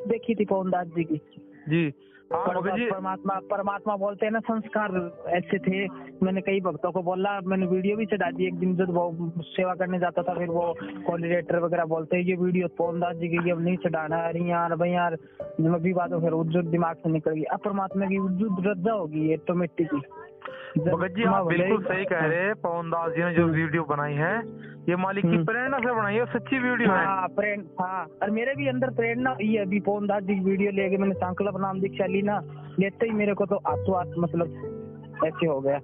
देखी थी पवनदास जी की जी। हाँ भगत जी, परमात्मा बोलते हैं ना, संस्कार ऐसे थे। मैंने कई भक्तों को बोला, मैंने वीडियो भी चढ़ा दी एक दिन जब वो सेवा करने जाता था, फिर वो कोऑर्डिनेटर वगैरह बोलते हैं ये वीडियो पवनदास जी की अब नहीं चढ़ाना। अरे यार भाई यार, भी बात हो, फिर उज्जवल दिमाग से निकल गई। अब परमात्मा की उज्जवल श्रद्धा होगी ऑटोमेटिक ही। भगत जी आप बिल्कुल सही कह रहे हैं। पवनदास जी ने जो वीडियो बनाई है ये मालिक की प्रेरणा से बनाई है, सच्ची वीडियो है। हाँ और मेरे भी अंदर प्रेरणा हुई है। अभी पवनदास जी की वीडियो लेके मैंने संकल्प नाम दीक्षा ली ना, लेते ही मेरे को तो हाथों हाथ मतलब ऐसे हो गया,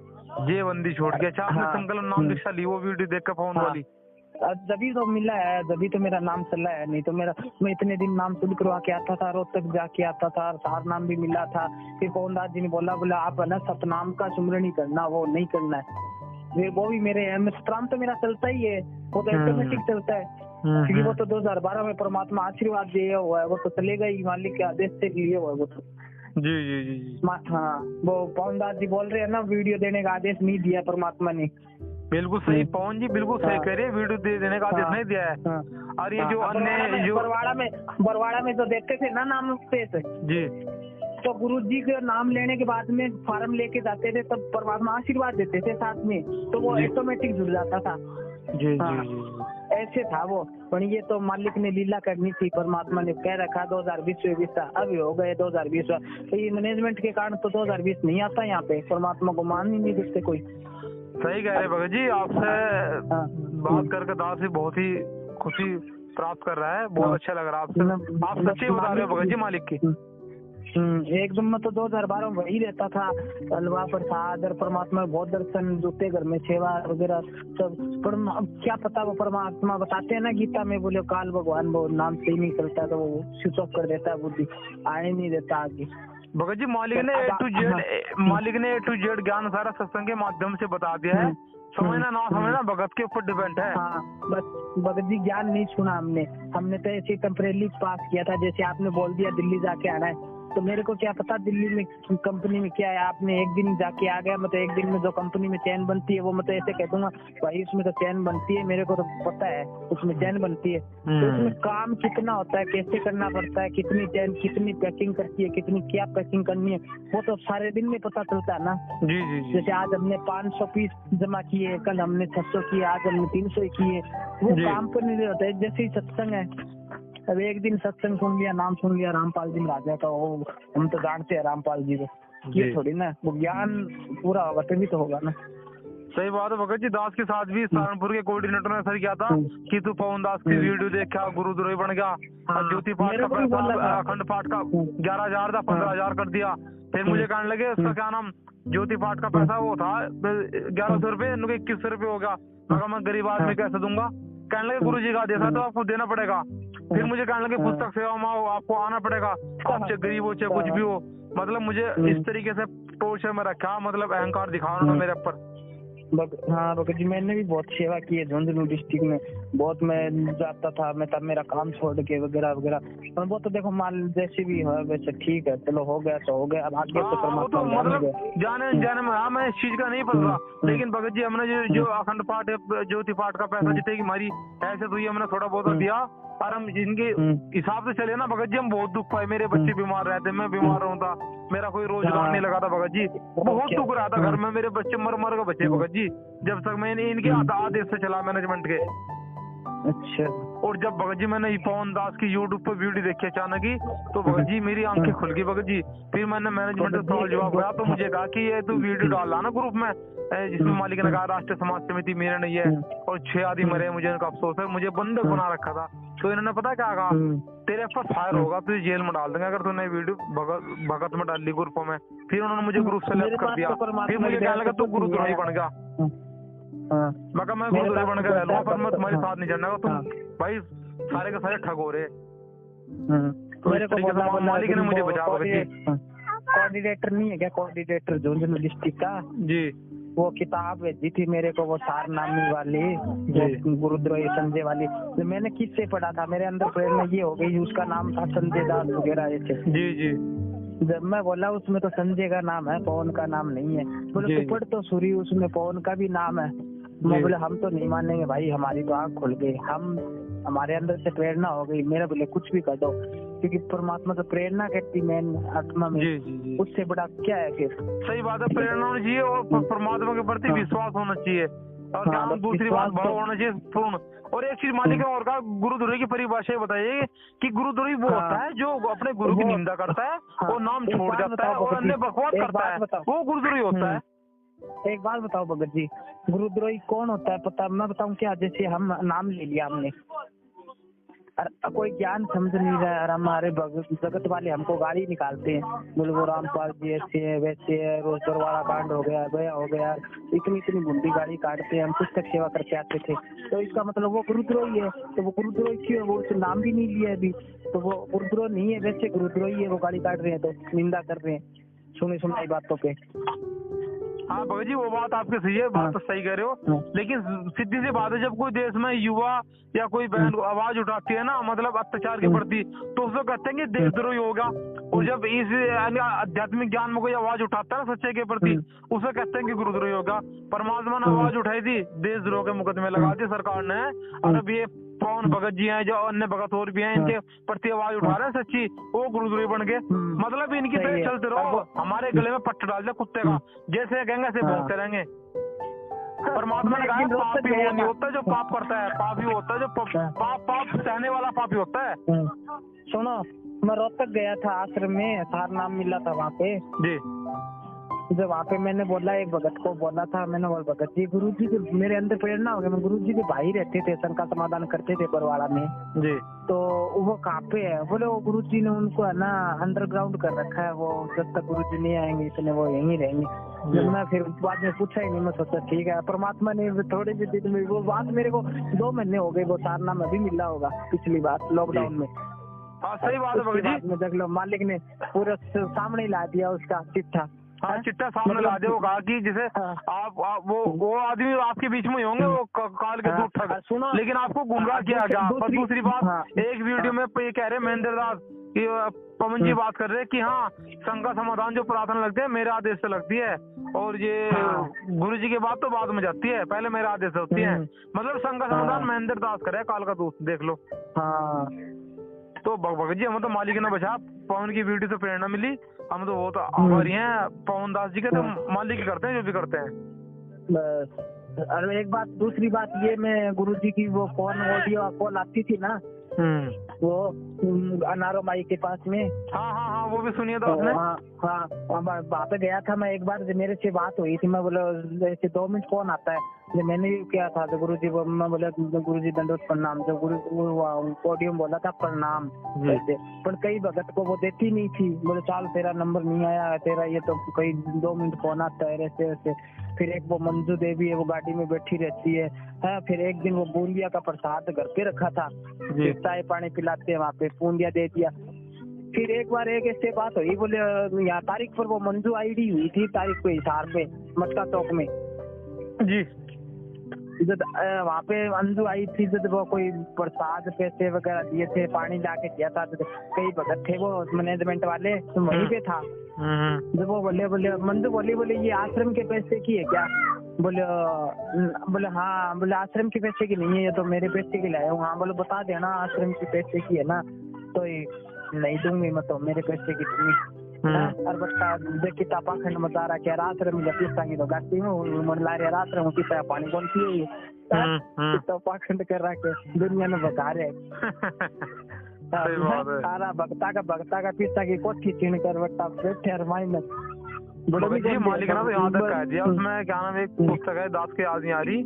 ये बंदी छोड़ गया। अच्छा आपने संकल्प नाम दीक्षा ली वो वीडियो देखकर पवन वाली? जभी तो मिला है, जभी तो मेरा नाम चला है, नहीं तो मैं इतने दिन नाम शुरू करवा के आता था, रोहतक जाके आता था, सार नाम भी मिला था। फिर पवनदास जी ने बोला आप है ना सतनाम का सुमरण ही करना, वो नहीं करना है। वो भी मेरे सतनाम तो मेरा चलता ही है, वो तो ऑटोमेटिक चलता है, क्योंकि वो तो 2012 में परमात्मा आशीर्वाद दिया हुआ है, वो तो चलेगा ही, मालिक के आदेश से लिए हुआ है वो तो। जी जी जी। हाँ, वो पवनदास जी बोल रहे हैं ना, वीडियो देने का आदेश नहीं दिया परमात्मा ने। बिल्कुल सही पवन जी, बिल्कुल सही कह रहे हैं, वीडियो देने का आदेश नहीं दिया है। और ये जो अन्य जो बरवाड़ा में जो देते थे ना नाम पे जी, तो गुरु जी का नाम लेने के बाद में फार्म लेके जाते थे, तब परमात्मा आशीर्वाद देते थे साथ में, तो वो ऑटोमेटिक जुड़ जाता था। जी जी जी, ऐसे था वो। पर ये तो मालिक ने लीला करनी थी, परमात्मा ने कह रखा 2020 था, अभी हो गए 2020। तो ये मैनेजमेंट के कारण तो 2020 नहीं आता यहाँ पे, परमात्मा को मान ही नहीं देते कोई। सही कह रहे भगत जी, आपसे बात करके दास भी बहुत ही खुशी प्राप्त कर रहा है, बहुत अच्छा लग रहा है आपसे। आप सच्ची बता रहे हो भगत जी मालिक की। एकदम में तो 2012 में वही रहता था, हलवा प्रसाद और परमात्मा बहुत दर्शन, जूते घर में सेवा वगैरह सब। पर क्या पता, वो परमात्मा बताते हैं ना गीता में, बोले काल भगवान वो नाम से ही नहीं चलता, तो वो स्विच ऑफ कर देता है, बुद्धि आने नहीं देता आगे। भगत जी मालिक ने ए टू जेड ज्ञान सारा सत्संग के माध्यम से बता दिया है। समझना ना समझना भगत के ऊपर डिपेंड है। हाँ, बस भगत जी ज्ञान नहीं सुना हमने तो ऐसे टेम्परेरी पास किया था। जैसे आपने बोल दिया दिल्ली जाके आना है, तो मेरे को क्या पता दिल्ली में कंपनी में क्या है। आपने एक दिन जाके आ गया, मतलब एक दिन में जो कंपनी में चैन बनती है वो मैं तो ऐसे कह दूंगा भाई उसमें तो चैन बनती है, मेरे को तो पता है उसमें चैन बनती है। तो उसमें काम कितना होता है, कैसे करना पड़ता है, कितनी चैन, कितनी पैकिंग करती है, कितनी क्या पैकिंग करनी है, वो तो सारे दिन में पता चलता है ना। जी जी जी। जैसे आज हमने 500 पीस जमा किए, कल हमने 600 किए, आज हमने 300 किए, वो काम पर नहीं होता है। जैसे ही सत्संग है, अब एक दिन सत्संग सुन लिया, नाम सुन लिया रामपाल जी महाराज का, वो हम तो जानते हैं रामपाल जी को, ये थोड़ी ना वो ज्ञान पूरा होगा तभी तो होगा ना। सही बात है भगत जी। दास के साथ भी सहारनपुर के कोऑर्डिनेटर ने सर किया था कि तू पवन दास की वीडियो देख क्या गुरुद्रोही बन गया, ज्योति पाठ का पैसा, अखंड पाठ का 11,000 था, 15,000 कर दिया। फिर मुझे कहने लगे उसका क्या नाम, ज्योति पाठ का पैसा वो था 1100 रुपए, 2100 रुपए हो गया। मगर मैं गरीब आदमी कैसे दूंगा? कहने लगे गुरु जी का आदेश है तो आपको देना पड़ेगा। फिर मुझे कहने लगे पुस्तक सेवा में आपको आना पड़ेगा, आप चाहे गरीब हो चाहे कुछ भी हो। मतलब मुझे इस तरीके से टोर्चर में रखा, मतलब अहंकार दिखाया उन्होंने मेरे ऊपर। हाँ भगत जी, मैंने भी बहुत सेवा की है झुंझुनू डिस्ट्रिक्ट में, बहुत मैं जाता था, मैं तब मेरा काम छोड़ के वगैरह वगैरह। पर वो तो देखो माल जैसे भी है वैसे ठीक है, चलो हो गया तो हो गया, अब आगे तो परमात्मा मतलब जाने में मैं इस चीज का नहीं पता। लेकिन भगत जी हमने जो अखंड पाठ ज्योति पाठ का पैसा जितने की हमारी ऐसे तो ये हमने थोड़ा बहुत दिया, और हम जिनके हिसाब से चले ना भगत जी, हम बहुत दुख पाए। मेरे बच्चे बीमार रहते, मैं बीमार होता, मेरा कोई रोजगार नहीं लगा था भगत जी, बहुत दुख रहा था घर में। मेरे बच्चे मर के बच्चे भगत जी, जब तक मैंने इनके आदेश से चला मैनेजमेंट के। अच्छा। और जब भगत जी मैंने पवन दास की यूट्यूब पर वीडियो देखी अचानक ही, तो भगत जी मेरी आंखें खुल गई भगत जी। फिर मैंने मैनेजमेंट से सवाल जवाब किया, तो मुझे कहा कि ये तू वीडियो डाला ना ग्रुप में, जिसमें मालिक ने कहा राष्ट्रीय समाज समिति मेरा नहीं है और 6 आदमी मरे, मुझे इनका अफसोस है, मुझे बंधक बना रखा था। तो इन्होंने पता क्या कहा, तेरे पर फायर होगा, तुझे जेल में डाल देंगे अगर तूने वीडियो भगत में डाल दी ग्रुप में। फिर उन्होंने मुझे ग्रुप से लेफ्ट कर दिया। फिर मुझे कहने लगा तू गुरुद्रोही बन गया। मगर मैं गुरुद्रोही बन गया रहूंगा, पर मैं तुम्हारे साथ नहीं जाना, तुम भाई सारे के सारे ठग हो रहे। तो इस तरीके से मालिक ने मुझे बचा भगत जी। कोऑर्डिनेटर नहीं है क्या, कोऑर्डिनेटर झुंझुनू डिस्ट्रिक्ट का जी, वो किताब भेजी थी मेरे को, वो सारनामी वाली, वो गुरुद्रोही संजय वाली, तो मैंने किससे पढ़ा था, मेरे अंदर प्रेरणा ये हो गई, उसका नाम था संजय दास वगैरह ऐसे। जी जी। जब मैं बोला उसमें तो संजय का नाम है, पवन का नाम नहीं है, बोले तू पढ़ तो सूरी, उसमें पवन का भी नाम है। मैं बोले हम तो नहीं मानेंगे भाई, हमारी तो आँख खुल गई, हम हमारे अंदर से प्रेरणा हो गई। मेरा बोले कुछ भी कर दो, क्योंकि परमात्मा तो प्रेरणा करती मैन आत्मा में, जी जी जी, उससे बड़ा क्या है फिर। सही बात है, प्रेरणा होनी चाहिए और परमात्मा के प्रति विश्वास होना चाहिए, और क्या नाम, दूसरी बात भाव होना चाहिए पूर्ण। और एक चीज मालिक ने और कहा, गुरुद्रोही की परिभाषा बताइए कि गुरुद्रोही वो होता है जो अपने गुरु की निंदा करता है और नाम छोड़ जाता है और अन्य बकवास करता है, वो गुरुद्रोही होता है। एक बात बताओ भगत जी, गुरुद्रोही कौन होता है पता, मैं बताऊं क्या? जैसे हम नाम ले लिया हमने, कोई ज्ञान समझ नहीं रहा है और हमारे जगत वाले हमको गाली निकालते हैं, बोले वो रामपाल जी ऐसे है वैसे है, रोज दरवाजा कांड हो गया हो गया, इतनी इतनी बुंदी गाड़ी काटते हैं, हम पुस्तक सेवा करके आते थे, तो इसका मतलब वो गुरुद्रोही है। तो वो गुरुद्रोही क्यों? वो उससे नाम भी नहीं लिया अभी, तो वो गुरुद्रोह नहीं है, वैसे गुरुद्रोही है, वो गाड़ी काट रहे हैं तो निंदा कर रहे हैं सुनी सुनाई बातों पे। हाँ भगत जी, वो बात आपकी सही है, बात तो सही कह रहे हो, लेकिन सीधी सी बात है, जब कोई देश में युवा या कोई बहन आवाज उठाती है ना, मतलब अत्याचार के प्रति, तो उसको कहते हैं कि देशद्रोही होगा। और जब इस आध्यात्मिक ज्ञान में कोई आवाज उठाता है ना सच्चाई के प्रति, उसे कहते हैं कि गुरुद्रोही होगा। परमात्मा ने आवाज उठाई थी, देशद्रोह के मुकदमे लगा दिए सरकार ने, और अब ये पवन भगत जी हैं, जो अन्य भगत और भी हैं, इनके प्रति आवाज उठा रहे हैं सच्ची, वो गुरुद्रोही बन गए। मतलब इनकी तरह चलते रहो, हमारे गले में पट्ट डाल दे कुत्ते का, जैसे कहेंगे ऐसे भोंकते रहेंगे। परमात्मा ने कहा पाप ही वो नहीं होता जो पाप करता है, पाप ही होता है जो पाप सहने वाला पाप ही होता है। सुनो, मैं रोहतक गया था आश्रम में, सार नाम मिला था वहाँ पे जी। जब वहाँ पे मैंने बोला, एक भगत को बोला था मैंने, बोल भगत जी गुरुजी के मेरे अंदर प्रेरणा हो गया, मैं गुरुजी के भाई रहते थे, शंका समाधान करते थे बरवाड़ा में जी, तो वो कहाँ पे है? बोले वो गुरुजी ने उनको है ना अंडरग्राउंड कर रखा है, वो जब तक गुरुजी नहीं आएंगे इतने वो यहीं रहेंगे। जब मैं फिर बाद में पूछा ही नहीं, मैं सोचा ठीक है, परमात्मा ने थोड़े से दिन में, वो बात मेरे को 2 महीने हो गए, वो सारनामा अभी मिला होगा पिछली बात लॉकडाउन में। हाँ सही बात है भगत जी, देख लो मालिक ने पूरा सामने ला दिया उसका चिट्ठा। हाँ चिट्ठा सामने ला दे, वो कहा कि जैसे आप वो आदमी आपके बीच में होंगे, वो काल के दूध ठग, लेकिन आपको गुमराह किया गया। पर दूसरी बात, एक वीडियो में ये कह रहे महेंद्र दास कि पवन जी बात कर रहे हैं कि हाँ शंका समाधान जो प्रार्थना लगते है मेरे आदेश से लगती है, और ये गुरु जी की बात तो बाद में जाती है, पहले मेरे आदेश से होती है। मतलब शंका समाधान महेंद्र दास करे, काल का दूध देख लो। तो भगत जी, हम तो मालिक ने बचा, पवन की वीडियो से प्रेरणा मिली, हम तो बहुत आभारी हैं पवन दास जी के, तो मालिक ही करते हैं जो भी करते हैं। बस। और एक बात, दूसरी बात ये, मैं गुरुजी की वो फोन ऑडियो कॉल आती थी ना, वो अनारो माई के पास में, हाँ वो भी सुनिए था उसने। हाँ वहाँ पे गया था मैं एक बार, मेरे से बात हुई थी, मैं बोला ऐसे 2 मिनट कौन आता है, जो मैंने भी किया था, तो गुरुजी मैं बोला गुरुजी दंडोत प्रणाम, जो गुरु ऑडियो बोला था प्रणाम, पर कई भगत को वो देती नहीं थी, बोले चाल तेरा नंबर नहीं आया, तेरा ये तो कई 2 मिनट फोन आता है ऐसे ऐसे। फिर एक वो मंजू देवी है, वो गाड़ी में बैठी रहती है। फिर एक दिन वो बूंदिया का प्रसाद घर पे रखा था, चाय पानी पिलाते हैं वहाँ पे, बूंदिया दे दिया। फिर एक बार एक ऐसे बात हुई, बोले यहाँ तारीख पर वो मंजू आईडी हुई थी, तारीख पे हिसार पे मटका चौक में जी, जब वहाँ पे अंजू आई थी, जब वो कोई प्रसाद पैसे वगैरह दिए थे, पानी लाके दिया था, तो कई भगत थे वो मैनेजमेंट वाले, तो वहीं पे था। जब वो बोले मंजू बोले ये आश्रम के पैसे की है क्या? बोले हाँ, बोले आश्रम के पैसे की नहीं है, ये तो मेरे पैसे की लाया हूँ। हाँ, बोले बता देना आश्रम के पैसे की है ना, तो नहीं दूंगी मैं तो, मेरे पैसे की दूंगी। और बच्चा देखी पाखंड मचा रहा क्या आश्रम में लपीसांगी तो गाती हूँ मन ला रहा राश्रम पीता है पानी कौन पिए, तो पाखंड कर रहा के दुनिया में बता रहे सारा भक्ता का पिता की कोठी छीन कर बट्टा बैठे रमाई में जी। मालिक ने तो यहाँ तक कह दिया उसमें, क्या नाम, एक पुस्तक है दास के याद नहीं आ रही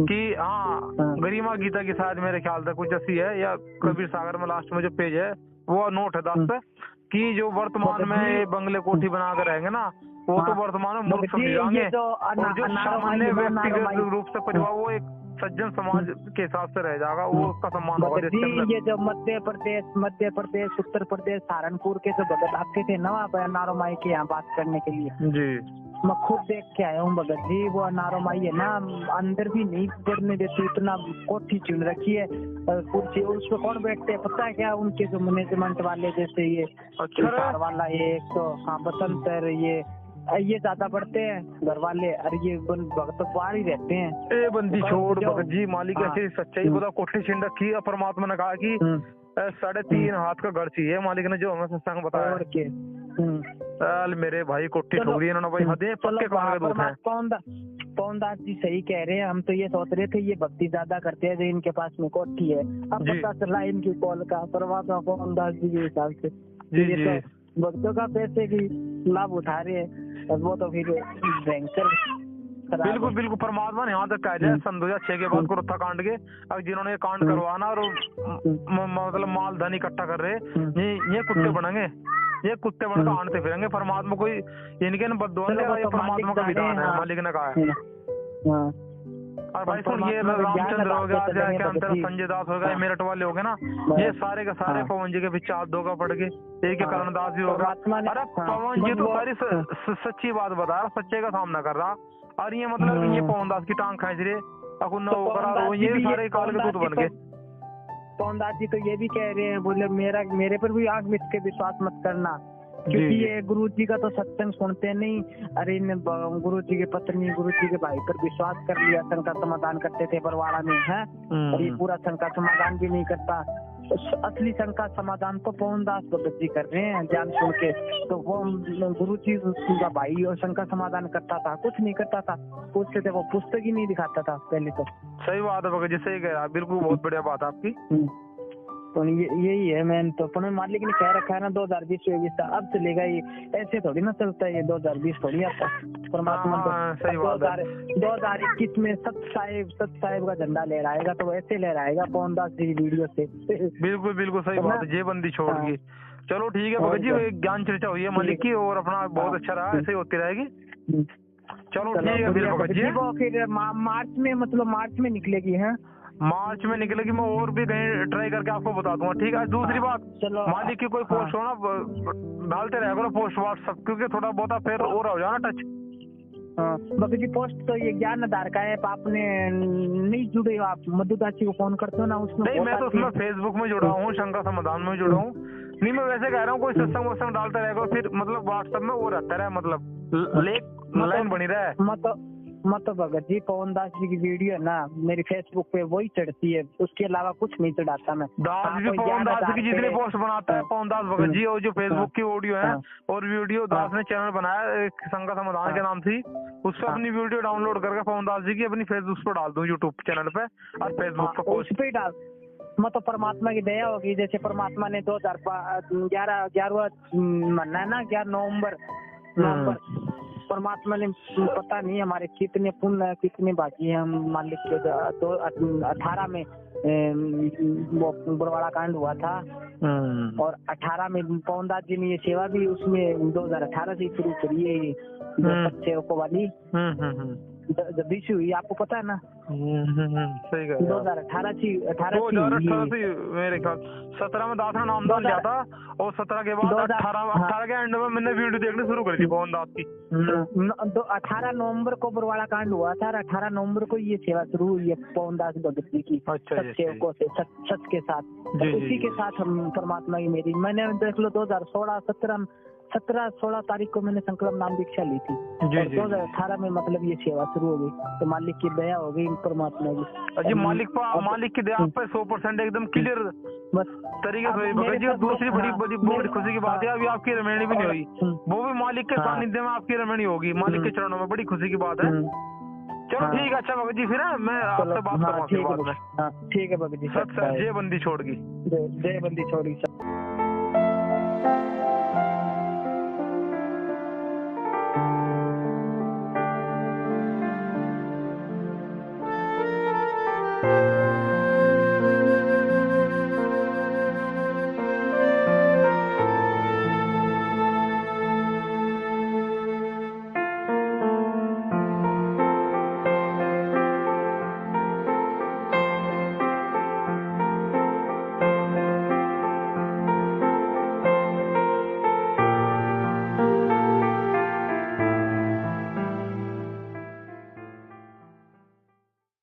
कि हाँ गरिमा गीता की शायद मेरे ख्याल से कुछ ऐसी है, या कबीर सागर में लास्ट में जो पेज है वो नोट है दास पे, कि जो वर्तमान में बंगले कोठी बना कर रहेंगे ना, वो तो वर्तमान में मूर्ख समझ जाएंगे, और जो सामान्य व्यक्तिगत रूप से परिवार वो एक सज्जन समाज के हिसाब से रह जाएगा, वो उसका सम्मान होगा। ये जो मध्य प्रदेश उत्तर प्रदेश सहारनपुर के जो भगत आते थे ना वहाँ पर नारो माई के यहाँ बात करने के लिए जी, मैं खुद देख के आया हूँ भगत जी। वो नारो माई है ना, अंदर भी नहीं बढ़ने देती, इतना कोठी चुन रखी है कुर्सी, उस पर कौन बैठते हैं पता है क्या? उनके जो मैनेजमेंट वाले, जैसे ये वाला ये तो हाँ बसंतर, ये ज्यादा बढ़ते हैं घर वाले, अरे ये भगत बाहर ही रहते हैं। ए बंदी छोड़ भगत जी, मालिक ऐसे सच्चाई बोला, कोठी छीन रखी है। परमात्मा ने कहा कि 3.5 हाथ का घर चाहिए मालिक ने, जो हमें सत्संग बताया। और के चल मेरे भाई कोठी ठोक दी इन्होंने भाई, हदे पक्के कान के दूध हैं। पवन दास जी सही कह रहे हैं, हम तो ये सोच रहे थे ये भक्ति ज्यादा करते हैं जो इनके पास में कोठी है, अब जी। पता चला इनकी कॉल का परमात्मा पवन दास जी के हिसाब से जी ये जी तो भक्तों का पैसे की लाभ उठा रहे हैं, और वो तो फिर भयंकर खराब है। बिल्कुल बिल्कुल, परमात्मा ने यहाँ तक कहा जाए सन 2006 के बाद कुरुत्था कांड के, अब जिन्होंने ये कांड करवाना और मतलब माल धन इकट्ठा कर रहे, ये कुत्ते बनेंगे, ये कुत्ते बनकर आनते फिरेंगे। परमात्मा कोई इनके न बद्दुआ नहीं, ये परमात्मा का विधान है, मालिक ने कहा है। और भाई सुन, ये रामचंद्र हो गया, क्या अंतर संजय दास हो गया, मेरठ वाले हो गए ना, ये सारे के सारे पवन जी के पीछे हाथ धोखा पड़ गए। एक करण दास भी होगा। अरे पवन जी तो सारी सच्ची बात बता रहा, सच्चे का सामना कर रहा, और ये मतलब ये पवन दास की टांग खींच रहे, ये सारे काल के दूत बन गए। पवन दास जी तो ये भी कह रहे हैं, बोले मेरे पर भी आंख मिच के विश्वास मत करना, क्योंकि ये गुरु जी का तो सत्संग सुनते नहीं। अरे इन गुरु जी के पत्नी गुरु जी के भाई पर विश्वास कर लिया, शंका समाधान करते थे बरवाड़ा में है, और ये पूरा शंका समाधान भी नहीं करता। असली शंका समाधान तो पवन दास भगत जी कर रहे हैं जान सुन के, तो वो गुरु जी का भाई और शंका समाधान करता था, कुछ नहीं करता था, पूछते थे वो पुस्तक ही नहीं दिखाता था पहले तो। सही बात है भगत जी, सही कह रहा, बिल्कुल बहुत बढ़िया बात है आपकी। तो यही है मैंने तो अपने मालिक ने कह रखा है ना 2020 अब चलेगा, ये ऐसे थोड़ी ना चलता है, ये 2020 थोड़ी आता परमात्मा तो। सही बात है। 2021 में सत साहेब का झंडा लहराएगा, तो वैसे लहराएगा पवन दास जी वीडियो से। बिल्कुल बिल्कुल सही बात है, जेबंदी छोड़ गई। चलो ठीक है भगत जी, ज्ञान चर्चा हुई है मालिक की, और अपना बहुत अच्छा रहा, ऐसे ही होती रहेगी। चलो ठीक है फिर भगत जी। वो फिर मार्च में, मतलब मार्च में निकलेगी है, मार्च में निकलेगी, मैं और भी कहीं ट्राई करके आपको बता दूंगा, ठीक है। दूसरी बात, मालिक की कोई पोस्ट हो ना, डालते रहे करो पोस्ट व्हाट्सएप, क्योंकि थोड़ा बहुत फिर और हो जाओ ना टच। बाकी जी पोस्ट तो ये ज्ञान आधार का है, आपने नहीं जुड़े हो, आप मधुदास जी को फोन करते हो ना उसमें। नहीं, मैं तो उसमें फेसबुक में जुड़ा हूँ, शंका समाधान में जुड़ा हूँ। नहीं, मैं वैसे कह रहा हूँ कोई सत्संग वत्संग डालते रहेगा, फिर मतलब व्हाट्सएप में वो रहता रहे, मतलब लाइन बनी रहे। मत भगत जी पवन दास जी की वीडियो है ना मेरी फेसबुक पे वही चढ़ती है, उसके अलावा कुछ नहीं चढ़ाता मैं। दास जी पवन दास की जितनी पोस्ट बनाता है पवन दास भगत जी, और जो फेसबुक की ऑडियो है और वीडियो, दास ने चैनल बनाया एक शंका समाधान के नाम से, उस पर अपनी वीडियो डाउनलोड करके पवन दास जी की अपनी फेसबुक पर डाल दूं, यूट्यूब चैनल पे और फेसबुक पर पोस्ट पे डाल। मैं तो परमात्मा की दया होगी, जैसे परमात्मा ने 2011 महीना है ना 11 नवंबर परमात्मा ने, पता नहीं हमारे कितने पुण्य कितने बाकी है, हम मालिक के 2018 में वो बरवाड़ा कांड हुआ था, और 18 में पवन दास जी ने ये सेवा भी उसमें 2018 से शुरू करी है, सेवकों वाली जब भी हुई, आपको पता है ना। सही कह 2018 से मेरे ख्याल 17 में दास ने नामदान लिया था, और 17 के बाद 18 के एंड में मैंने वीडियो देखनी शुरू करी थी पवन दास की। 18 नवंबर को बरवाड़ा कांड हुआ था, 18 नवंबर को ये सेवा शुरू हुई है पवन दास भगत जी की, सेवकों से सच के साथ, उसी के साथ हम परमात्मा की मेरी, मैंने देख लो 2016 17-16 तारीख को मैंने संकल्प नाम दीक्षा ली थी, और 2018 में मतलब ये सेवा शुरू हो गई, तो मालिक की दया हो गई परमात्मा की। जी मालिक की दया पे 100% एकदम क्लियर बस तरीके से भगत जी। दूसरी बड़ी खुशी की बात है, अभी आपकी रमणी भी नहीं हुई, वो भी मालिक के सानिध्य में आपकी रमणी होगी, मालिक के चरणों में, बड़ी खुशी की बात है। चलो ठीक है, अच्छा भगत जी, फिर मैं आपसे बात करूँगा बाद में। ठीक है भगत जी, जय बंदी छोड़गी, जय बंदी छोड़गी। you